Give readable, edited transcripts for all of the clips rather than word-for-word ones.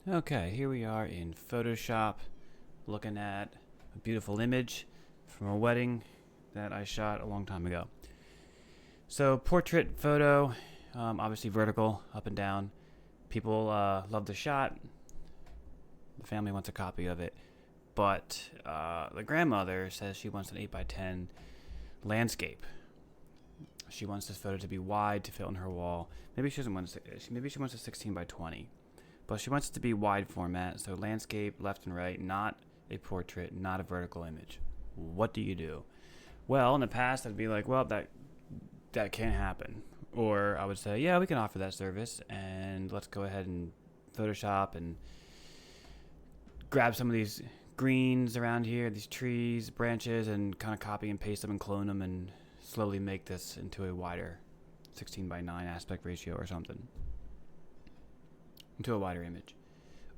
Okay, here we are in Photoshop looking at a beautiful image from a wedding that I shot a long time ago. So, portrait photo, obviously vertical, up and down. People love the shot. The family wants a copy of it. But the grandmother says she wants an 8x10 landscape. She wants this photo to be wide to fit on her wall. Maybe she doesn't want maybe she wants a 16x20. But she wants it to be wide format, so landscape, left and right, not a portrait, not a vertical image. What do you do? Well, in the past, I'd be like, well, that can't happen. Or I would say, yeah, we can offer that service, and let's go ahead and Photoshop and grab some of these greens around here, these trees, branches, and kind of copy and paste them and clone them and slowly make this into a wider 16:9 aspect ratio or something. Into a wider image.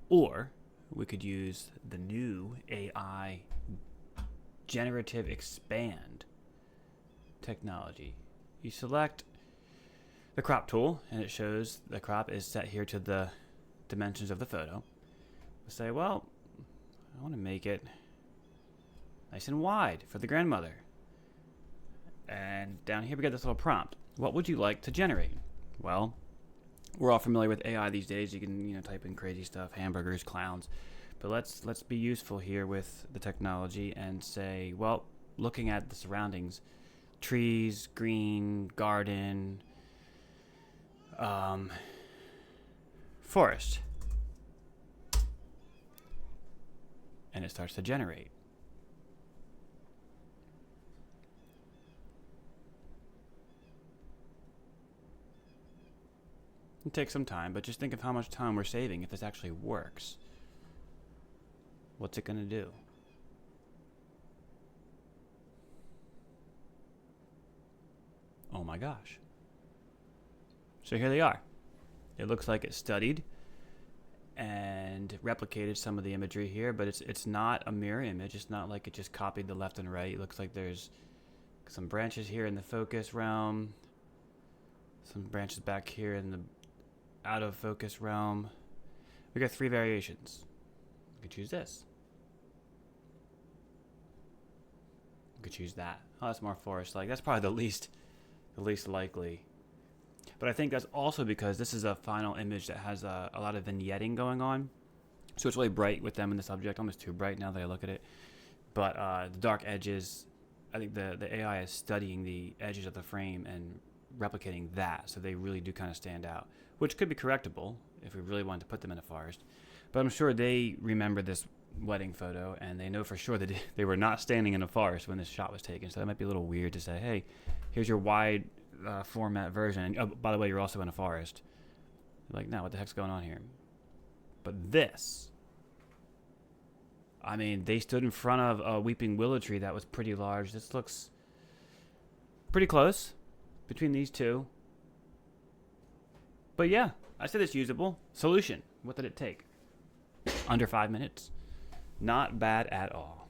Or we could use the new AI generative expand technology. You select the crop tool and it shows the crop is set here to the dimensions of the photo. We say, well, I want to make it nice and wide for the grandmother. And down here we got this little prompt. What would you like to generate? Well, we're all familiar with AI these days. You can type in crazy stuff, hamburgers, clowns. But let's be useful here with the technology and say, well, looking at the surroundings, trees, green, garden, forest. And it starts to generate. It takes some time, but just think of how much time we're saving if this actually works. What's it going to do? Oh my gosh. So here they are. It looks like it studied and replicated some of the imagery here, but it's not a mirror image. It's not like it just copied the left and right. It looks like there's some branches here in the focus realm, some branches back here in the out of focus realm. We got 3 variations. We could choose this. We could choose that. Oh, that's more forest-like. That's probably the least likely. But I think that's also because this is a final image that has a lot of vignetting going on. So it's really bright with them in the subject, almost too bright now that I look at it. But the dark edges, I think the AI is studying the edges of the frame and replicating that, so they really do kind of stand out, which could be correctable if we really wanted to put them in a forest. But I'm sure they remember this wedding photo and they know for sure that they were not standing in a forest when this shot was taken, so that might be a little weird to say, hey, here's your wide format version, and oh, by the way, you're also in a forest. Like, no, what the heck's going on here? But this, I mean, they stood in front of a weeping willow tree that was pretty large. This looks pretty close between these two. But yeah, I said it's usable. Solution. What did it take? Under 5 minutes. Not bad at all.